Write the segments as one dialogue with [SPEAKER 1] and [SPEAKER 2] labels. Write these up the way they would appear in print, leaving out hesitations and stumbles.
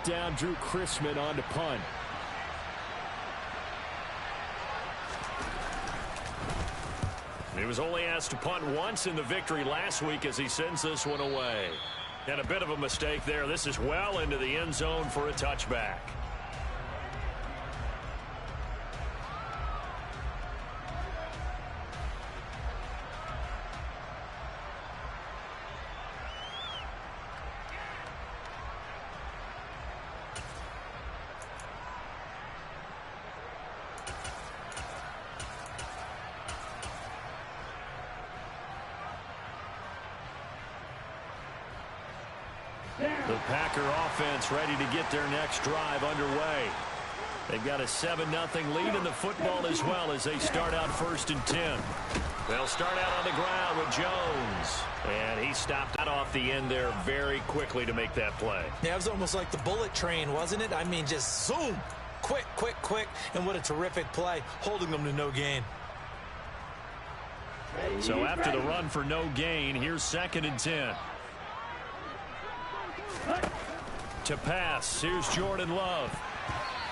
[SPEAKER 1] down Drew Chrisman on to punt. He was only asked to punt once in the victory last week as he sends this one away. And a bit of a mistake there. This is well into the end zone for a touchback. The Packer offense ready to get their next drive underway. They've got a 7-0 lead in the football as well as they start out 1st and 10. They'll start out on the ground with Jones. And he stopped out off the end there very quickly to make that play.
[SPEAKER 2] Yeah, it was almost like the bullet train, wasn't it? I mean, just zoom. Quick, quick, quick. And what a terrific play, holding them to no gain.
[SPEAKER 1] So after the run for no gain, here's 2nd and 10. To pass, here's Jordan Love.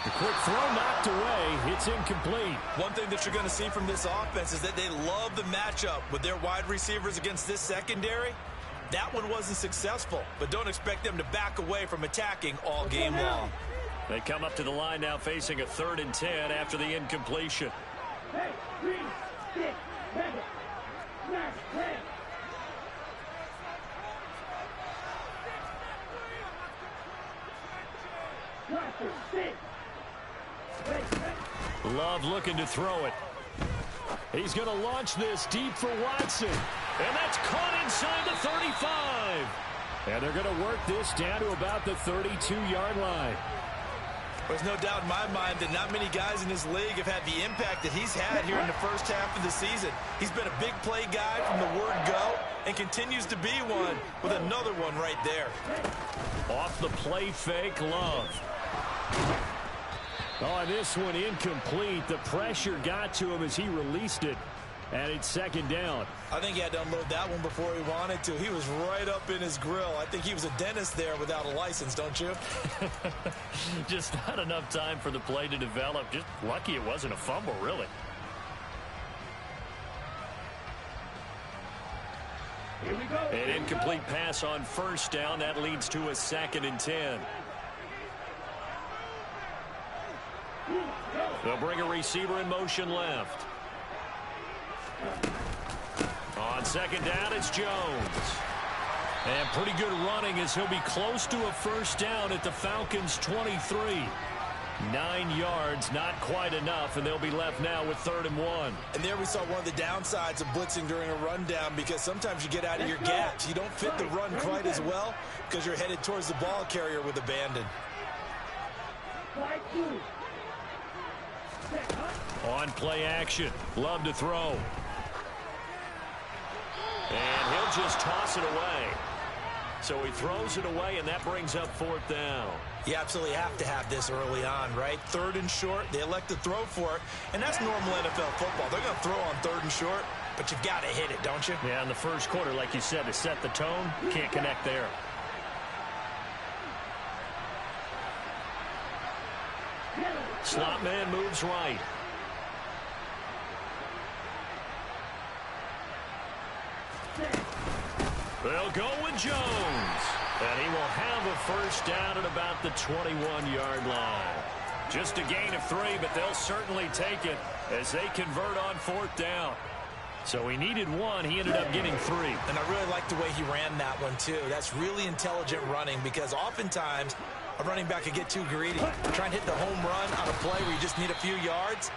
[SPEAKER 1] The quick throw knocked away. It's incomplete.
[SPEAKER 2] One thing that you're going to see from this offense is that they love the matchup with their wide receivers against this secondary. That one wasn't successful, but don't expect them to back away from attacking all game long.
[SPEAKER 1] They come up to the line now facing a 3rd and 10 after the incompletion. Love looking to throw it. He's going to launch this deep for Watson. And that's caught inside the 35. And they're going to work this down to about the 32-yard line.
[SPEAKER 2] There's no doubt in my mind that not many guys in this league have had the impact that he's had here in the first half of the season. He's been a big play guy from the word go and continues to be one with another one right there.
[SPEAKER 1] Off the play fake, Love. Oh, this one incomplete. The pressure got to him as he released it. And it's 2nd down.
[SPEAKER 2] I think he had to unload that one before he wanted to. He was right up in his grill. I think he was a dentist there without a license, don't you?
[SPEAKER 1] Just not enough time for the play to develop. Just lucky it wasn't a fumble, really. Here we go. An incomplete pass on 1st down. That leads to a 2nd and 10. They'll bring a receiver in motion left. On 2nd down, it's Jones. And pretty good running as he'll be close to a 1st down at the Falcons' 23. 9 yards, not quite enough, and they'll be left now with 3rd and 1.
[SPEAKER 2] And there we saw one of the downsides of blitzing during a rundown, because sometimes you get out of your gaps. You don't fit the run quite as well because you're headed towards the ball carrier with abandon.
[SPEAKER 1] On play action, Love to throw. And he'll just toss it away. So he throws it away, and that brings up 4th down.
[SPEAKER 2] You absolutely have to have this early on, right? 3rd and short, they elect to throw for it, and that's normal NFL football. They're going to throw on 3rd and short, but you've got to hit it, don't you?
[SPEAKER 1] Yeah, in the first quarter, like you said, to set the tone, can't connect there. Slot man moves right. They'll go with Jones. And he will have a 1st down at about the 21-yard line. Just a gain of 3, but they'll certainly take it as they convert on 4th down. So he needed 1. He ended up getting 3.
[SPEAKER 2] And I really like the way he ran that one, too. That's really intelligent running, because oftentimes a running back could get too greedy. Trying to hit the home run on a play where you just need a few yards.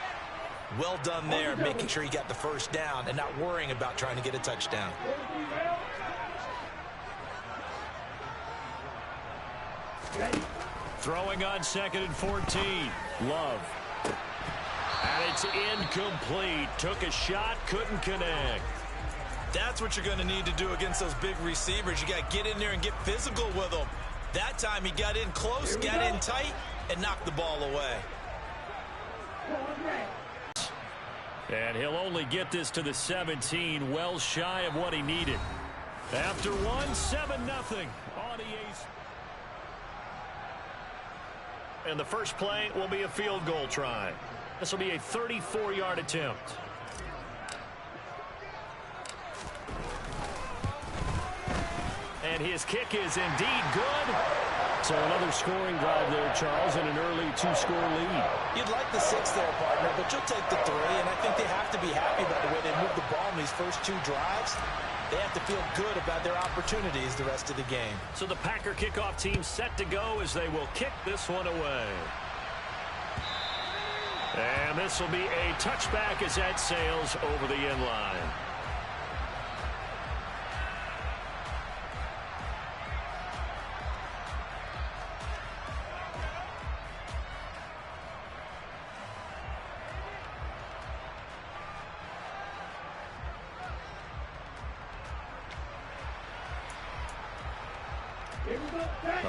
[SPEAKER 2] Well done there, making sure he got the 1st down and not worrying about trying to get a touchdown.
[SPEAKER 1] Throwing on 2nd and 14. Love. And it's incomplete. Took a shot, couldn't connect.
[SPEAKER 2] That's what you're going to need to do against those big receivers. You got to get in there and get physical with them. That time he got in close, got in tight, and knocked the ball away.
[SPEAKER 1] And he'll only get this to the 17, well shy of what he needed. After one, 7-0. And the first play will be a field goal try. This will be a 34-yard attempt. And his kick is indeed good. So another scoring drive there, Charles, and an early 2-score lead.
[SPEAKER 2] You'd like the 6 there, partner, but you'll take the 3, and I think they have to be happy about the way they moved the ball in these first 2 drives. They have to feel good about their opportunities the rest of the game.
[SPEAKER 1] So the Packer kickoff team set to go as they will kick this one away. And this will be a touchback as that sails over the end line.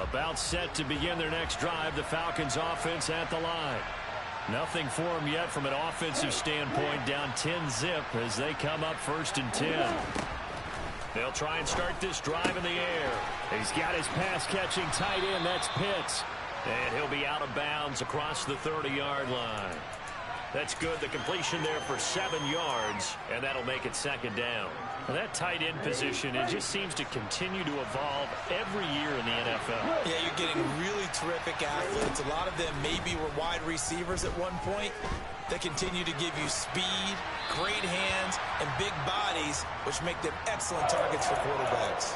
[SPEAKER 1] About set to begin their next drive, the Falcons offense at the line. Nothing for them yet from an offensive standpoint, down 10-zip as they come up 1st and 10. They'll try and start this drive in the air. He's got his pass-catching tight end, that's Pitts. And he'll be out of bounds across the 30-yard line. That's good, the completion there for 7 yards, and that'll make it 2nd down. Well, that tight end position, it just seems to continue to evolve every year in the NFL.
[SPEAKER 2] Yeah, you're getting really terrific athletes. A lot of them maybe were wide receivers at one point. They continue to give you speed, great hands, and big bodies, which make them excellent targets for quarterbacks.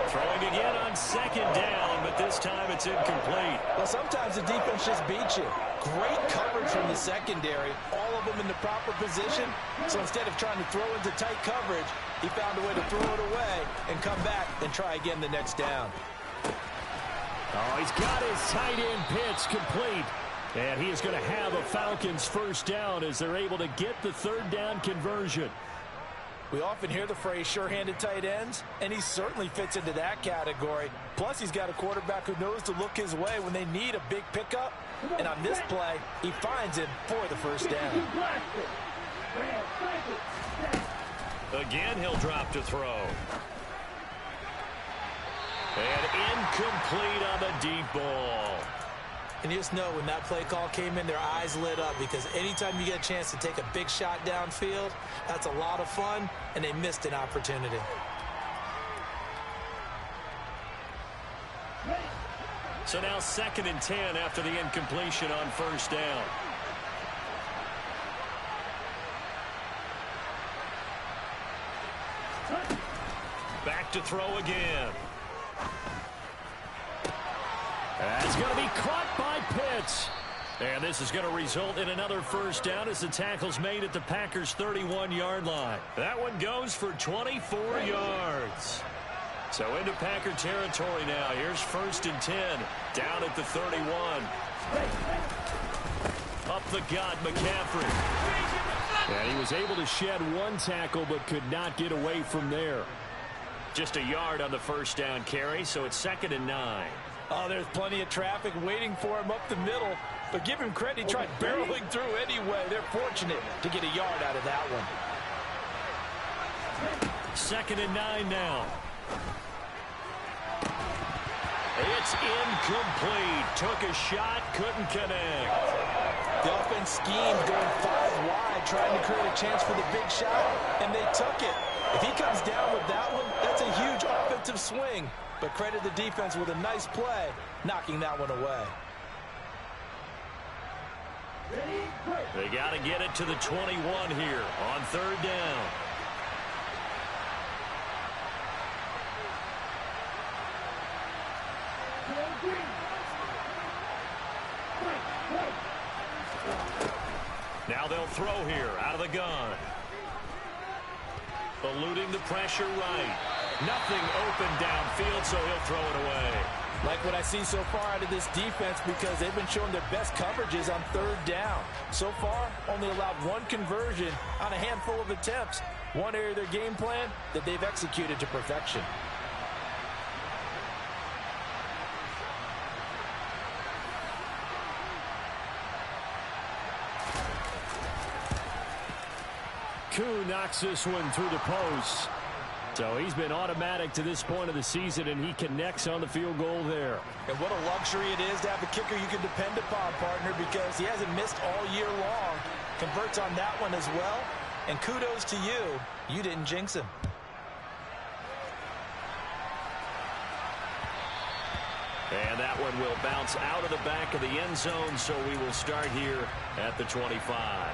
[SPEAKER 1] Throwing again on 2nd down, but this time it's incomplete.
[SPEAKER 2] Well, sometimes the defense just beats you. Great coverage from the secondary, all of them in the proper position. So instead of trying to throw into tight coverage, he found a way to throw it away and come back and try again the next down.
[SPEAKER 1] Oh, he's got his tight end Pitts complete. And he is going to have a Falcons 1st down as they're able to get the 3rd down conversion.
[SPEAKER 2] We often hear the phrase sure-handed tight ends, and he certainly fits into that category. Plus, he's got a quarterback who knows to look his way when they need a big pickup. And on this play, he finds him for the 1st down.
[SPEAKER 1] Again, he'll drop to throw. And incomplete on the deep ball.
[SPEAKER 2] And you just know when that play call came in, their eyes lit up, because anytime you get a chance to take a big shot downfield, that's a lot of fun, and they missed an opportunity.
[SPEAKER 1] So now 2nd and 10 after the incompletion on 1st down. Back to throw again. That's going to be caught by Pitts. And this is going to result in another 1st down as the tackle's made at the Packers' 31-yard line. That one goes for 24 yards. So into Packer territory now. Here's 1st and 10 down at the 31. Up the gut, McCaffrey. And he was able to shed 1 tackle but could not get away from there. Just a yard on the 1st down carry, so it's 2nd and 9.
[SPEAKER 2] Oh, there's plenty of traffic waiting for him up the middle. But give him credit, he tried barreling through anyway. They're fortunate to get a yard out of that one.
[SPEAKER 1] 2nd and 9 now. It's incomplete. Took a shot, couldn't connect.
[SPEAKER 2] The offense schemed going 5 wide, trying to create a chance for the big shot, and they took it. If he comes down with that one, that's a huge offensive swing. But credit the defense with a nice play, knocking that one away.
[SPEAKER 1] They got to get it to the 21 here on 3rd down. Now they'll throw here out of the gun. Eluding the pressure right. Nothing open downfield, so he'll throw it away.
[SPEAKER 2] Like what I see so far out of this defense, because they've been showing their best coverages on 3rd down. So far, only allowed 1 conversion on a handful of attempts. One area of their game plan that they've executed to perfection.
[SPEAKER 1] Koo knocks this one through the post. So he's been automatic to this point of the season, and he connects on the field goal there.
[SPEAKER 2] And what a luxury it is to have a kicker you can depend upon, partner, because he hasn't missed all year long. Converts on that one as well. And kudos to you. You didn't jinx him.
[SPEAKER 1] And that one will bounce out of the back of the end zone, so we will start here at the 25.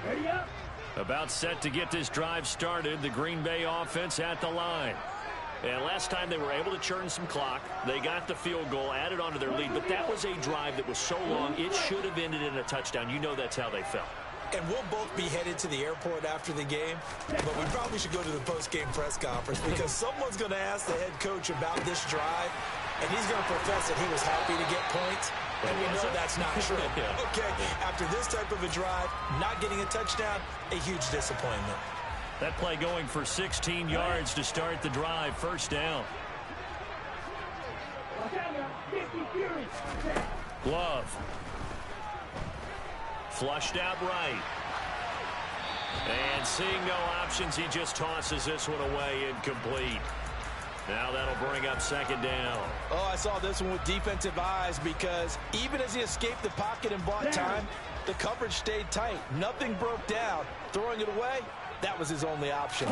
[SPEAKER 3] Ready up.
[SPEAKER 1] About set to get this drive started, the Green Bay offense at the line. And last time they were able to churn some clock. They got the field goal, added onto their lead, but that was a drive that was so long, it should have ended in a touchdown. You know that's how they felt.
[SPEAKER 2] And we'll both be headed to the airport after the game, but we probably should go to the post-game press conference because someone's going to ask the head coach about this drive, and he's going to profess that he was happy to get points, and we know that's not true. Okay, after this type of a drive, not getting a touchdown, a huge disappointment.
[SPEAKER 1] That play going for 16 yards to start the drive, first down. Glove. Flushed out right. And seeing no options, he just tosses this one away, incomplete. Now that'll bring up second down.
[SPEAKER 2] Oh, I saw this one with defensive eyes because even as he escaped the pocket and bought time, the coverage stayed tight. Nothing broke down. Throwing it away, that was his only option.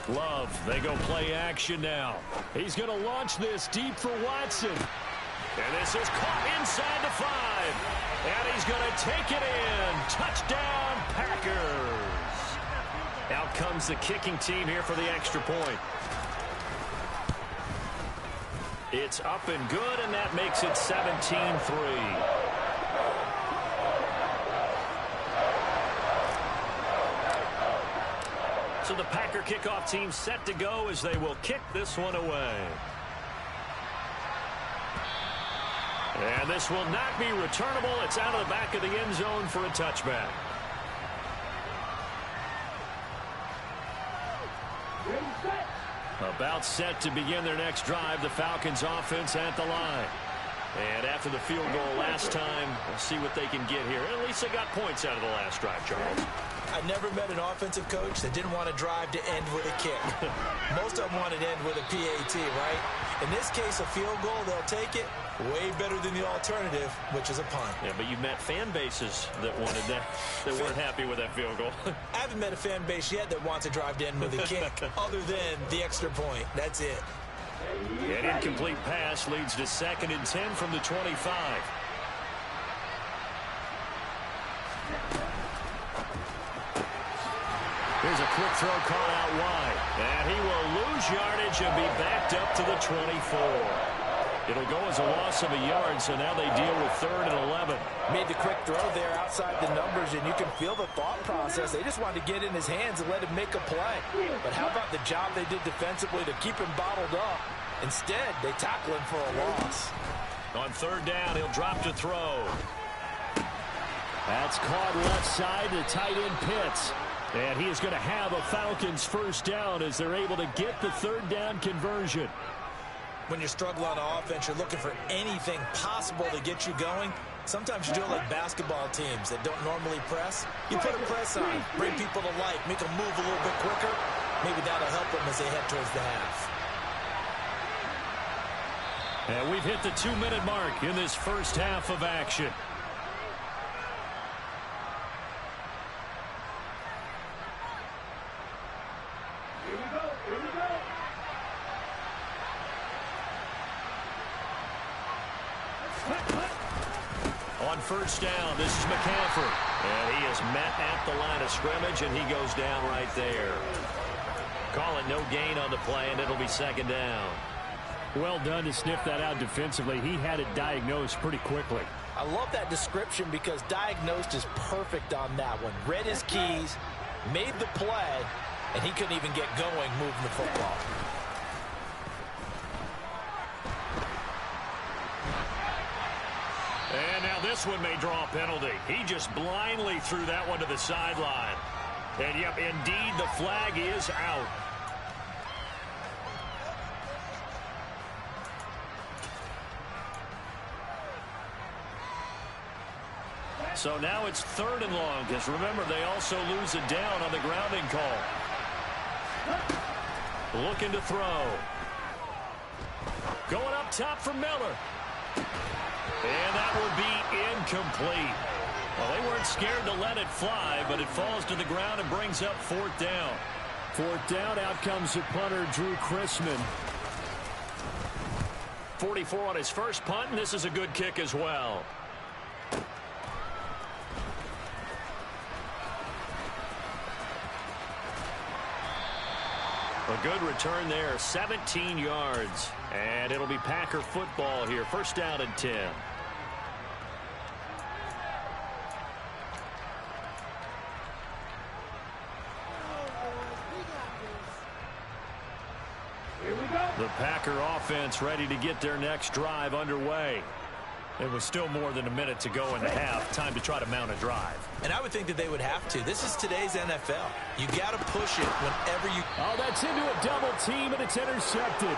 [SPEAKER 1] Love, they go play action now. He's going to launch this deep for Watson. And this is caught inside the 5. And he's going to take it in. Touchdown, Packers. Out comes the kicking team here for the extra point. It's up and good, and that makes it 17-3. So the Packer kickoff team set to go as they will kick this one away. And this will not be returnable. It's out of the back of the end zone for a touchback. About set to begin their next drive, the Falcons offense at the line. And after the field goal last time, we'll see what they can get here. At least they got points out of the last drive, Charles.
[SPEAKER 2] I never met an offensive coach that didn't want to drive to end with a kick. Most of them want to end with a PAT, right? In this case, a field goal, they'll take it. Way better than the alternative, which is a punt.
[SPEAKER 1] Yeah, but you've met fan bases that wanted that, that weren't happy with that field goal.
[SPEAKER 2] I haven't met a fan base yet that wants to drive to end with a kick, other than the extra point. That's it.
[SPEAKER 1] An incomplete pass leads to 2nd and 10 from the 25. Here's a quick throw caught out wide. And he will lose yardage and be backed up to the 24. It'll go as a loss of a yard, so now they deal with 3rd and 11.
[SPEAKER 2] Made the quick throw there outside the numbers, and you can feel the thought process. They just wanted to get in his hands and let him make a play. But how about the job they did defensively to keep him bottled up? Instead, they tackle him for a loss.
[SPEAKER 1] On 3rd down, he'll drop to throw. That's caught left side to tight end Pitts. And he is going to have a Falcons first down as they're able to get the 3rd down conversion.
[SPEAKER 2] When you're struggling on offense, you're looking for anything possible to get you going. Sometimes you do it like basketball teams that don't normally press. You put a press on, bring people to life, make them move a little bit quicker. Maybe that'll help them as they head towards the half.
[SPEAKER 1] And we've hit the 2-minute mark in this first half of action. On 1st down, this is McCaffrey. And he is met at the line of scrimmage, and he goes down right there. Call it no gain on the play, and it'll be 2nd down. Well done to sniff that out defensively. He had it diagnosed pretty quickly.
[SPEAKER 2] I love that description because diagnosed is perfect on that one. Read his keys, made the play, and he couldn't even get going moving the football.
[SPEAKER 1] And now this one may draw a penalty. He just blindly threw that one to the sideline. And, yep, indeed, the flag is out. So now it's 3rd and long, because remember, they also lose a down on the grounding call. Looking to throw. Going up top for Miller. And that will be incomplete. Well, they weren't scared to let it fly, but it falls to the ground and brings up 4th down.
[SPEAKER 3] 4th down, out comes the punter, Drew Chrisman.
[SPEAKER 1] 44 on his first punt, and this is a good kick as well. A good return there, 17 yards. And it'll be Packer football here, 1st down and 10. The Packer offense ready to get their next drive underway. It was still more than a minute to go in the half. Time to try to mount a drive.
[SPEAKER 2] And I would think that they would have to. This is today's NFL. You got to push it whenever you...
[SPEAKER 3] Oh, that's into a double team, and it's intercepted.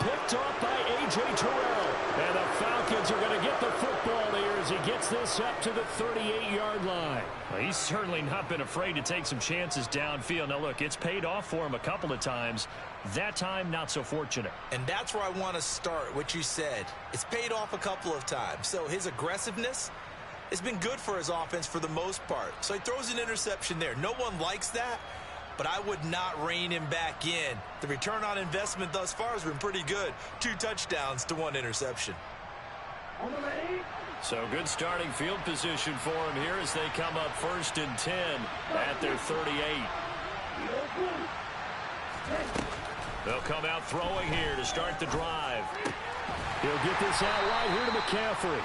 [SPEAKER 3] Picked off by A.J. Terrell. And the Falcons are going to get the football here as he gets this up to the 38-yard line.
[SPEAKER 1] Well, he's certainly not been afraid to take some chances downfield. Now, look, it's paid off for him a couple of times. That time, not so fortunate.
[SPEAKER 2] And that's where I want to start, what you said. It's paid off a couple of times. So his aggressiveness has been good for his offense for the most part. So he throws an interception there. No one likes that, but I would not rein him back in. The return on investment thus far has been pretty good. 2 touchdowns to 1 interception.
[SPEAKER 1] So good starting field position for him here as they come up 1st and 10 at their 38. They'll come out throwing here to start the drive.
[SPEAKER 3] He'll get this out right here to McCaffrey.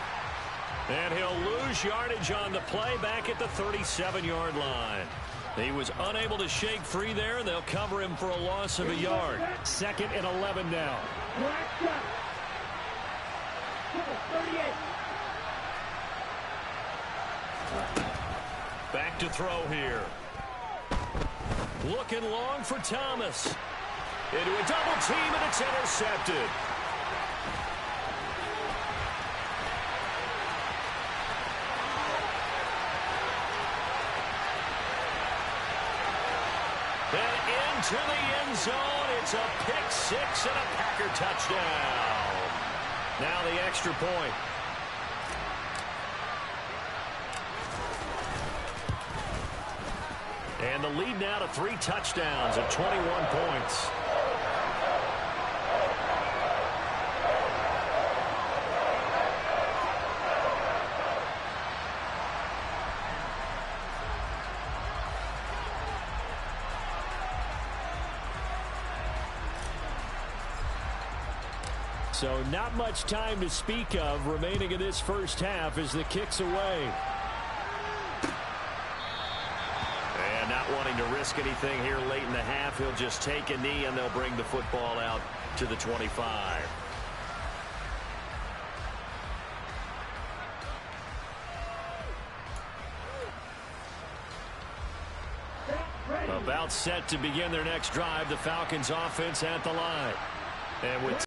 [SPEAKER 1] And he'll lose yardage on the play back at the 37-yard line. He was unable to shake free there, and they'll cover him for a loss of a yard.
[SPEAKER 3] 2nd and 11 now.
[SPEAKER 1] Back to throw here. Looking long for Thomas. Into a double team, and it's intercepted. And into the end zone. It's a pick 6 and a Packer touchdown. Now the extra point. And the lead now to 3 touchdowns at 21 points.
[SPEAKER 3] So not much time to speak of remaining in this first half as the kick's away.
[SPEAKER 1] And not wanting to risk anything here late in the half, he'll just take a knee and they'll bring the football out to the 25. About set to begin their next drive, the Falcons offense at the line. And with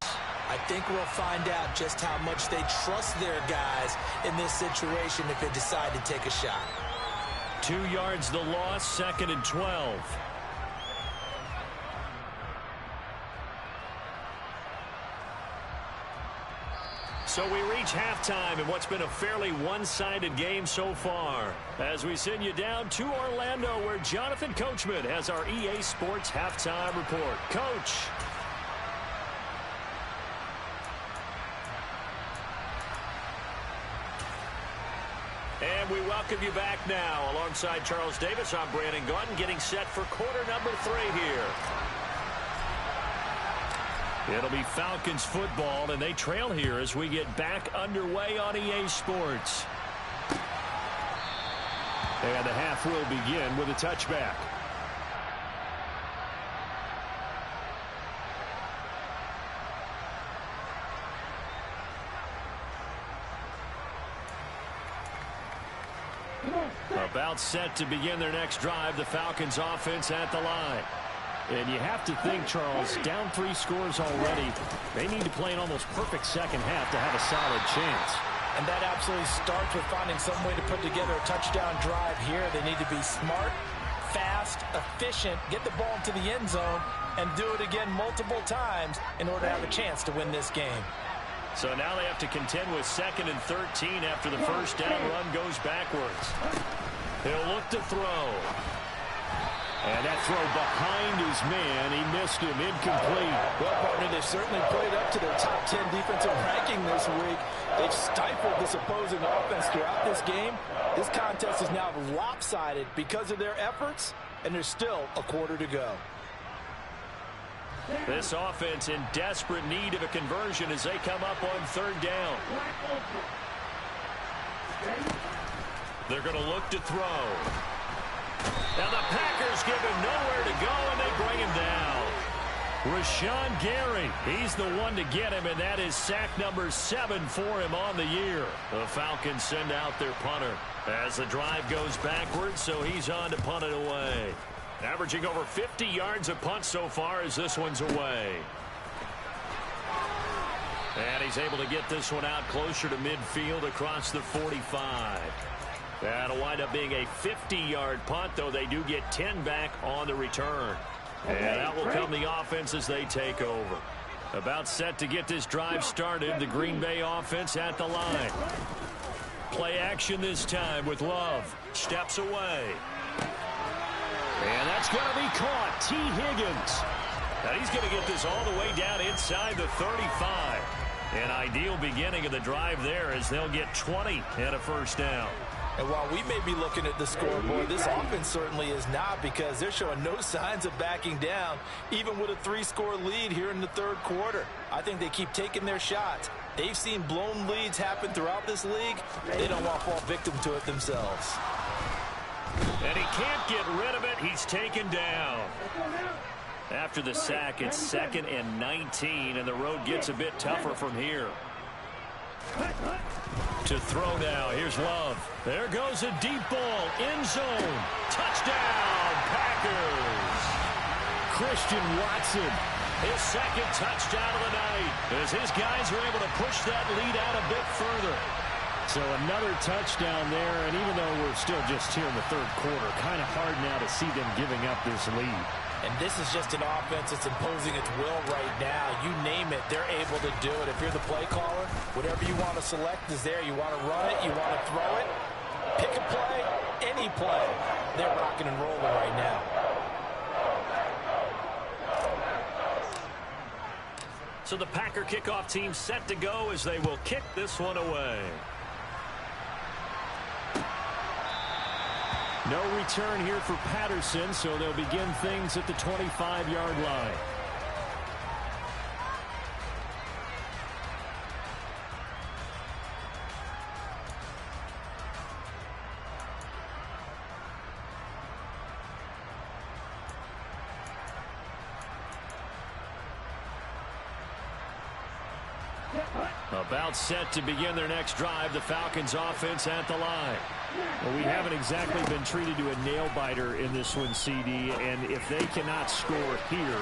[SPEAKER 2] I think we'll find out just how much they trust their guys in this situation if they decide to take a shot.
[SPEAKER 1] 2 yards the loss, 2nd and 12. So we reach halftime in what's been a fairly one-sided game so far. As we send you down to Orlando, where Jonathan Coachman has our EA Sports halftime report. Coach. And we welcome you back now. Alongside Charles Davis, I'm Brandon Gaudin, getting set for quarter number 3 here. It'll be Falcons football, and they trail here as we get back underway on EA Sports.
[SPEAKER 3] And the half will begin with a touchback.
[SPEAKER 1] About set to begin their next drive, the Falcons offense at the line.
[SPEAKER 3] And you have to think, Charles, down 3 scores already. They need to play an almost perfect second half to have a solid chance.
[SPEAKER 2] And that absolutely starts with finding some way to put together a touchdown drive here. They need to be smart, fast, efficient, get the ball into the end zone, and do it again multiple times in order to have a chance to win this game.
[SPEAKER 1] So now they have to contend with 2nd and 13 after the first down run goes backwards. He'll look to throw.
[SPEAKER 3] And that throw behind his man, he missed him, incomplete.
[SPEAKER 2] Well, partner, they've certainly played up to their top 10 defensive ranking this week. They've stifled this opposing offense throughout this game. This contest is now lopsided because of their efforts, and there's still a quarter to go.
[SPEAKER 1] This offense in desperate need of a conversion as they come up on 3rd down. They're going to look to throw. Now the Packers give him nowhere to go, and they bring him down. Rashawn Gary, he's the one to get him, and that is sack number 7 for him on the year. The Falcons send out their punter as the drive goes backwards, so he's on to punt it away. Averaging over 50 yards a punt so far as this one's away. And he's able to get this one out closer to midfield across the 45. That'll wind up being a 50-yard punt, though they do get 10 back on the return. And that will come the offense as they take over. About set to get this drive started, the Green Bay offense at the line. Play action this time with Love. Steps away. And that's going to be caught. T. Higgins. And he's going to get this all the way down inside the 35. An ideal beginning of the drive there as they'll get 20 and a first down.
[SPEAKER 2] And while we may be looking at the scoreboard, this offense certainly is not, because they're showing no signs of backing down, even with a 3-score lead here in the 3rd quarter. I think they keep taking their shots. They've seen blown leads happen throughout this league. They don't want to fall victim to it themselves.
[SPEAKER 1] And he can't get rid of it. He's taken down. After the sack, it's 2nd and 19, and the road gets a bit tougher from here. To throw now. Here's Love. There goes a deep ball. End zone. Touchdown, Packers.
[SPEAKER 3] Christian Watson.
[SPEAKER 1] His 2nd touchdown of the night as his guys are able to push that lead out a bit further.
[SPEAKER 3] So another touchdown there, and even though we're still just here in the 3rd quarter, kind of hard now to see them giving up this lead.
[SPEAKER 2] And this is just an offense that's imposing its will right now. You name it, they're able to do it. If you're the play caller, whatever you want to select is there. You want to run it, you want to throw it, pick a play, any play. They're rocking and rolling right now.
[SPEAKER 1] So the Packer kickoff team set to go as they will kick this one away.
[SPEAKER 3] No return here for Patterson, so they'll begin things at the 25-yard line.
[SPEAKER 1] About set to begin their next drive, the Falcons offense at the line.
[SPEAKER 3] Well, we haven't exactly been treated to a nail-biter in this one, CD, and if they cannot score here,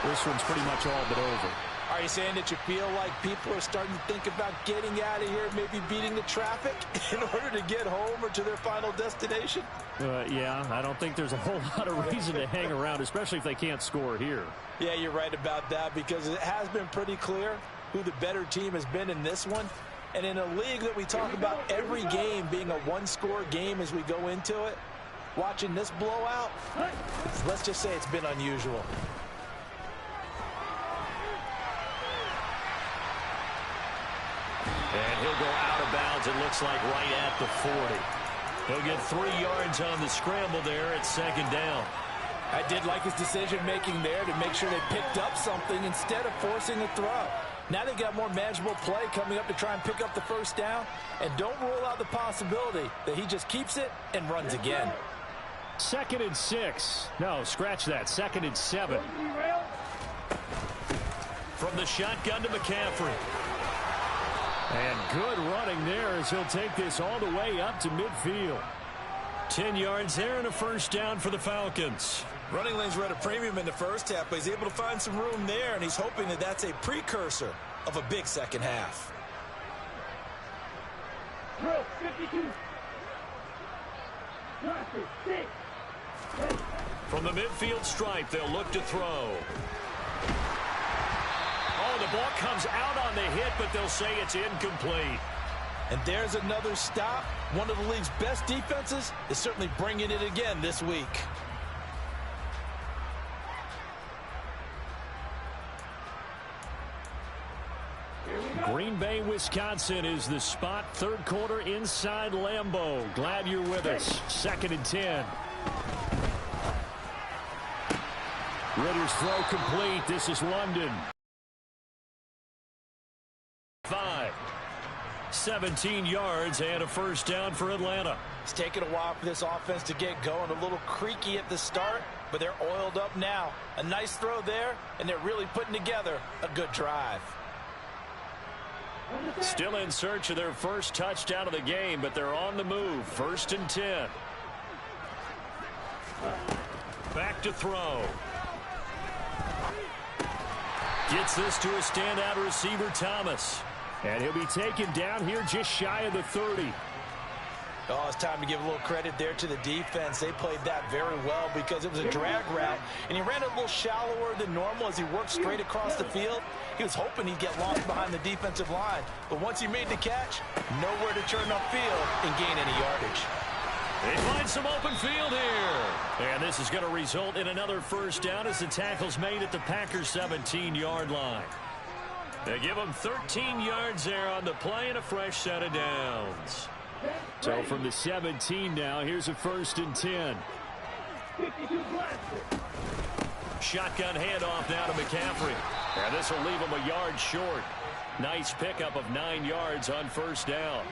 [SPEAKER 3] this one's pretty much all but over.
[SPEAKER 2] Are you saying that you feel like people are starting to think about getting out of here, maybe beating the traffic in order to get home or to their final destination?
[SPEAKER 3] Yeah, I don't think there's a whole lot of reason to hang around, especially if they can't score here.
[SPEAKER 2] Yeah, you're right about that, because it has been pretty clear who the better team has been in this one. And in a league that we talk about every game being a one-score game as we go into it, watching this blowout, let's just say it's been unusual.
[SPEAKER 1] And he'll go out of bounds, it looks like right at the 40. He'll get 3 yards on the scramble there at 2nd down.
[SPEAKER 2] I did like his decision-making there to make sure they picked up something instead of forcing a throw. Now they got more manageable play coming up to try and pick up the first down. And don't rule out the possibility that he just keeps it and runs again.
[SPEAKER 3] 2nd and 6. No, scratch that. 2nd and 7.
[SPEAKER 1] From the shotgun to McCaffrey.
[SPEAKER 3] And good running there as he'll take this all the way up to midfield.
[SPEAKER 1] 10 yards there and a first down for the Falcons.
[SPEAKER 2] Running lanes were at a premium in the first half, but he's able to find some room there, and he's hoping that that's a precursor of a big second half.
[SPEAKER 1] From the midfield stripe, they'll look to throw. Oh, the ball comes out on the hit, but they'll say it's incomplete.
[SPEAKER 2] And there's another stop. One of the league's best defenses is certainly bringing it again this week.
[SPEAKER 3] Green Bay, Wisconsin is the spot. Third quarter inside Lambeau. Glad you're with us. 2nd and 10. Ritter's throw complete. This is London. 17 yards and a first down for Atlanta.
[SPEAKER 2] It's taken a while for this offense to get going. A little creaky at the start, but they're oiled up now. A nice throw there, and they're really putting together a good drive.
[SPEAKER 1] Still in search of their first touchdown of the game, but they're on the move. 1st and 10. Back to throw. Gets this to a standout receiver, Thomas.
[SPEAKER 3] And he'll be taken down here just shy of the 30.
[SPEAKER 2] Oh, it's time to give a little credit there to the defense. They played that very well because it was a drag route, and he ran it a little shallower than normal as he worked straight across the field. He was hoping he'd get lost behind the defensive line, but once he made the catch, nowhere to turn upfield and gain any yardage.
[SPEAKER 1] They find some open field here. And this is going to result in another first down as the tackle's made at the Packers' 17-yard line. They give them 13 yards there on the play and a fresh set of downs.
[SPEAKER 3] So from the 17 now, here's a 1st and 10.
[SPEAKER 1] Shotgun handoff now to McCaffrey. And this will leave him a yard short. Nice pickup of 9 yards on first down.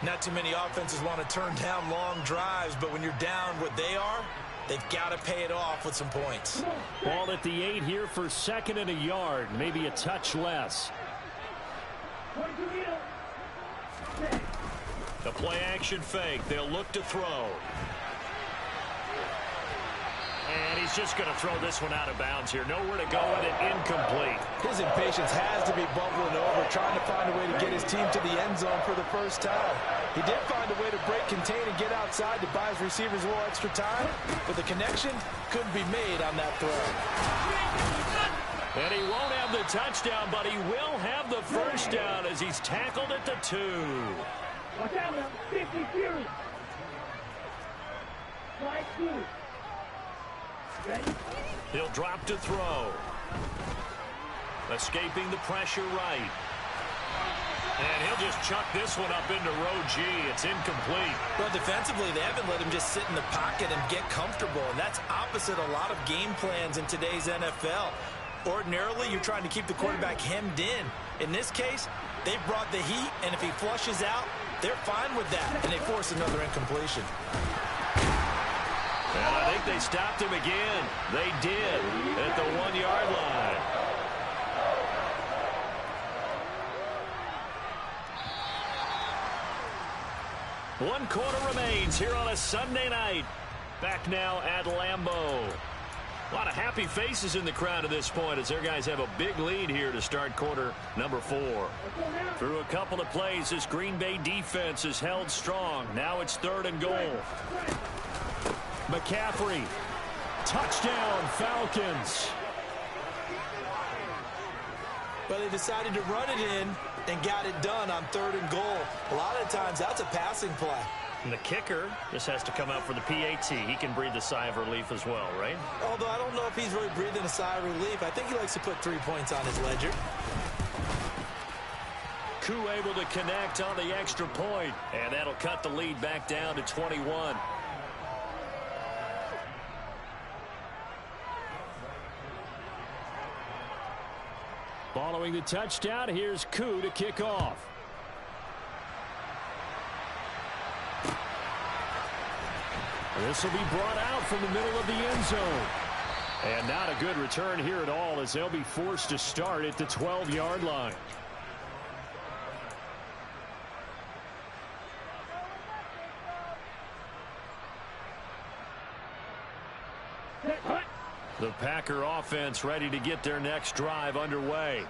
[SPEAKER 2] Not too many offenses want to turn down long drives, but when you're down what they are, they've got to pay it off with some points.
[SPEAKER 3] Ball at the 8 here for 2nd and a yard, maybe a touch less.
[SPEAKER 1] The play action fake. They'll look to throw. And he's just going to throw this one out of bounds here. Nowhere to go with it. Incomplete.
[SPEAKER 2] His impatience has to be bubbling over, trying to find a way to get his team to the end zone for the first time. He did find a way to break, contain, and get outside to buy his receivers a little extra time, but the connection couldn't be made on that throw.
[SPEAKER 1] And he won't have the touchdown, but he will have the first down as he's tackled at the 2.
[SPEAKER 4] Watch out now, 50 Fury. Slide 2. Ready?
[SPEAKER 1] He'll drop to throw. Escaping the pressure right. And he'll just chuck this one up into row G. It's incomplete.
[SPEAKER 2] Well, defensively, they haven't let him just sit in the pocket and get comfortable, and that's opposite a lot of game plans in today's NFL. Ordinarily, you're trying to keep the quarterback hemmed in. In this case, they brought the heat, and if he flushes out, they're fine with that, and they force another incompletion.
[SPEAKER 1] And I think they stopped him again. They did at the 1-yard line. One quarter remains here on a Sunday night. Back now at Lambeau. A lot of happy faces in the crowd at this point as their guys have a big lead here to start quarter number 4. Through a couple of plays, this Green Bay defense is held strong. Now it's 3rd and goal.
[SPEAKER 3] McCaffrey. Touchdown, Falcons.
[SPEAKER 2] But they decided to run it in and got it done on 3rd and goal. A lot of times, that's a passing play.
[SPEAKER 1] And the kicker just has to come out for the PAT. He can breathe a sigh of relief as well, right?
[SPEAKER 2] Although I don't know if he's really breathing a sigh of relief. I think he likes to put 3 points on his ledger.
[SPEAKER 1] Koo able to connect on the extra point, and that'll cut the lead back down to 21.
[SPEAKER 3] Following the touchdown, here's Koo to kick off. This will be brought out from the middle of the end zone. And not a good return here at all as they'll be forced to start at the 12-yard line. The Packer offense ready to get their next drive underway.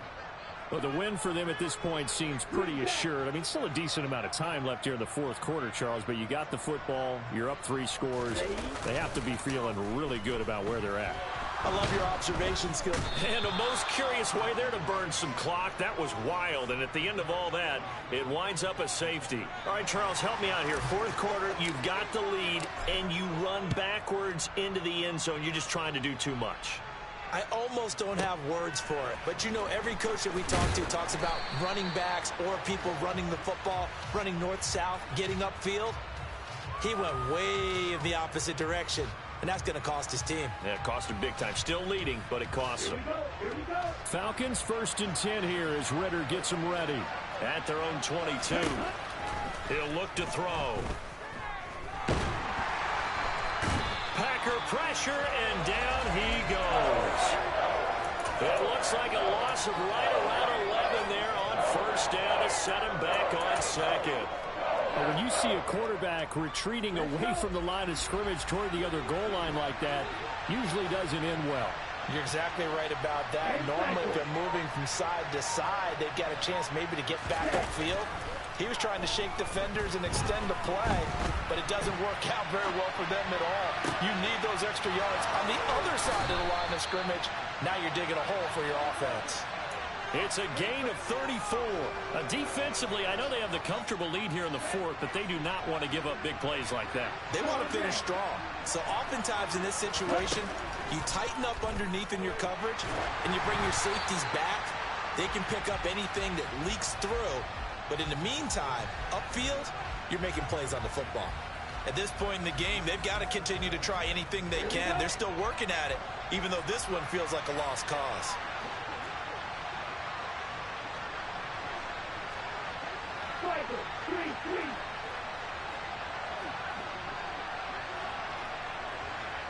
[SPEAKER 3] Well, the win for them at this point seems pretty assured. I mean, still a decent amount of time left here in the fourth quarter, Charles, but you got the football. You're up 3 scores. They have to be feeling really good about where they're at.
[SPEAKER 2] I love your observation skill.
[SPEAKER 1] And a most curious way there to burn some clock. That was wild, and at the end of all that, it winds up a safety. All right, Charles, help me out here. Fourth quarter, you've got the lead, and you run backwards into the end zone. You're just trying to do too much.
[SPEAKER 2] I almost don't have words for it. But, you know, every coach that we talk to talks about running backs or people running the football, running north-south, getting upfield. He went way in the opposite direction, and that's going to cost his team.
[SPEAKER 1] Yeah, it cost him big time. Still leading, but it costs him.
[SPEAKER 4] Here we go.
[SPEAKER 3] Falcons 1st and 10 here as Ritter gets them ready.
[SPEAKER 1] At their own 22. He'll look to throw. Packer pressure, and down he goes. It looks like a loss of right around 11 there on first down to set him back on second.
[SPEAKER 3] But when you see a quarterback retreating away from the line of scrimmage toward the other goal line like that, usually doesn't end well.
[SPEAKER 2] You're exactly right about that. Normally, if they're moving from side to side, they've got a chance maybe to get back upfield. He was trying to shake defenders and extend the play, but it doesn't work out very well for them at all. You need those extra yards on the other side of the line of scrimmage. Now you're digging a hole for your offense.
[SPEAKER 1] It's a gain of 34. Defensively, I know they have the comfortable lead here in the fourth, but they do not want to give up big plays like that.
[SPEAKER 2] They want to finish strong. So oftentimes in this situation, you tighten up underneath in your coverage, and you bring your safeties back. They can pick up anything that leaks through. But in the meantime, upfield, you're making plays on the football. At this point in the game, they've got to continue to try anything they can. They're still working at it, even though this one feels like a lost cause.
[SPEAKER 4] Striker, 3-3.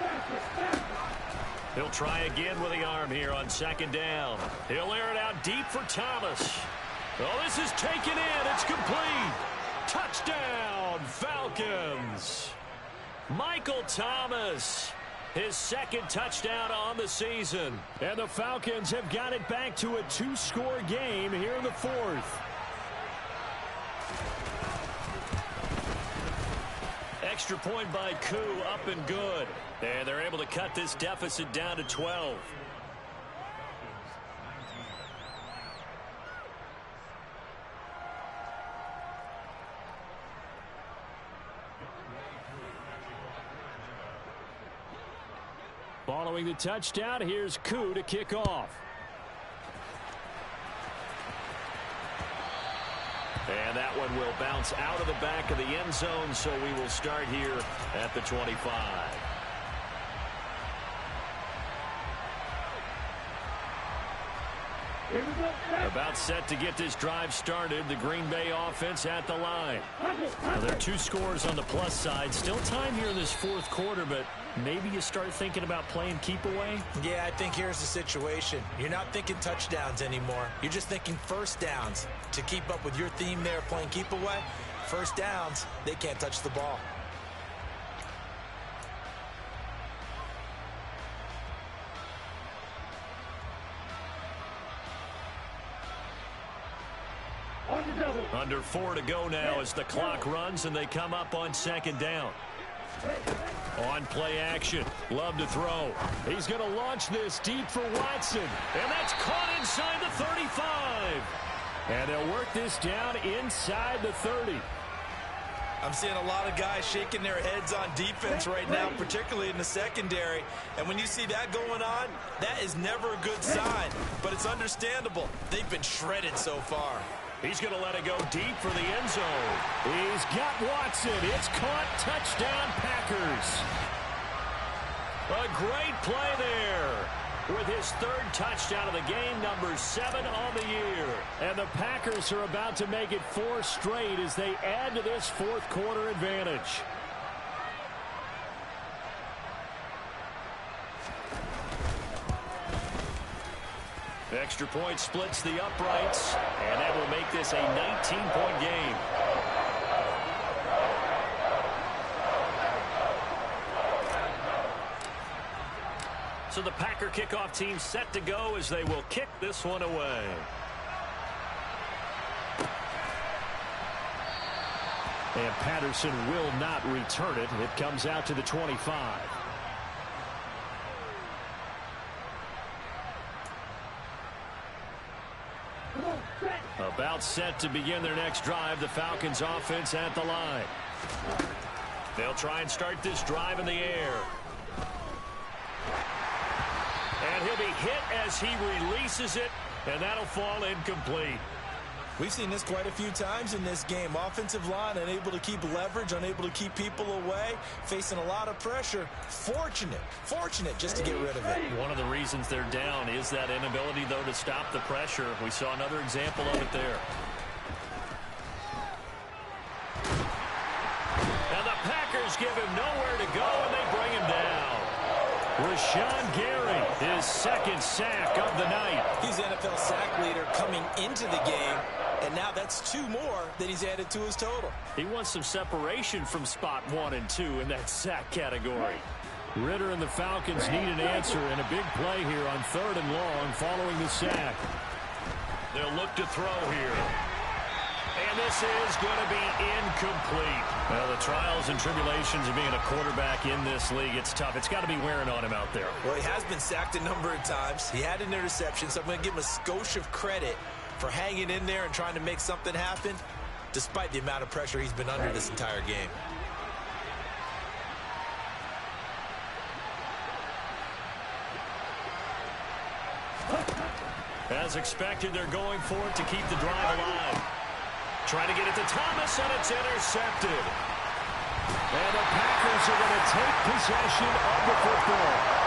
[SPEAKER 4] Faster.
[SPEAKER 1] He'll try again with the arm here on second down. He'll air it out deep for Thomas. Oh, this is taken in. It's complete. Touchdown, Falcons. Michael Thomas, his second touchdown on the season.
[SPEAKER 3] And the Falcons have got it back to a 2-score game here in the fourth.
[SPEAKER 1] Extra point by Koo, up and good. And they're able to cut this deficit down to 12.
[SPEAKER 3] Following the touchdown, here's Koo to kick off.
[SPEAKER 1] And that one will bounce out of the back of the end zone, so we will start here at the 25.
[SPEAKER 4] Here we go.
[SPEAKER 1] About set to get this drive started. The Green Bay offense at the line. Now, there are 2 scores on the plus side. Still time here in this fourth quarter, but maybe you start thinking about playing keep away.
[SPEAKER 2] Yeah, I think here's the situation. You're not thinking touchdowns anymore. You're just thinking first downs. To keep up with your theme there, playing keep away, first downs, they can't touch the ball.
[SPEAKER 1] Under 4 to go now as the clock runs and they come up on second down. On play action. Love to throw.
[SPEAKER 3] He's going to launch this deep for Watson.
[SPEAKER 1] And that's caught inside the 35.
[SPEAKER 3] And they'll work this down inside the 30.
[SPEAKER 2] I'm seeing a lot of guys shaking their heads on defense right now, particularly in the secondary. And when you see that going on, that is never a good sign. But it's understandable. They've been shredded so far.
[SPEAKER 1] He's going to let it go deep for the end zone.
[SPEAKER 3] He's got Watson. It's caught. Touchdown, Packers.
[SPEAKER 1] A great play there. With his 3rd touchdown of the game, number 7 on the year.
[SPEAKER 3] And the Packers are about to make it 4 straight as they add to this fourth quarter advantage.
[SPEAKER 1] Extra point splits the uprights, and that will make this a 19-point game. So the Packer kickoff team set to go as they will kick this one away.
[SPEAKER 3] And Patterson will not return it. It comes out to the 25. About set to begin their next drive. The Falcons offense at the line. They'll try and start this drive in the air. And he'll be hit as he releases it, and that'll fall incomplete.
[SPEAKER 2] We've seen this quite a few times in this game. Offensive line unable to keep leverage, unable to keep people away, facing a lot of pressure. Fortunate just to get rid of it.
[SPEAKER 1] One of the reasons they're down is that inability, though, to stop the pressure. We saw another example of it there. And the Packers give him nowhere to go, and they bring him down. Rashawn Gary, his second sack of the night.
[SPEAKER 2] He's the NFL sack leader coming into the game, and now that's 2 more that he's added to his total.
[SPEAKER 1] He wants some separation from spot 1 and 2 in that sack category.
[SPEAKER 3] Ritter and the Falcons need an answer, and a big play here on 3rd and long following the sack.
[SPEAKER 1] They'll look to throw here. And this is going to be incomplete. Well, the trials and tribulations of being a quarterback in this league, it's tough. It's got to be wearing on him out there.
[SPEAKER 2] Well, he has been sacked a number of times. He had an interception, so I'm going to give him a skosh of credit for hanging in there and trying to make something happen, despite the amount of pressure he's been under this entire game.
[SPEAKER 1] As expected, they're going for it to keep the drive alive. Trying to get it to Thomas, and it's intercepted.
[SPEAKER 3] And the Packers are going to take possession of the football.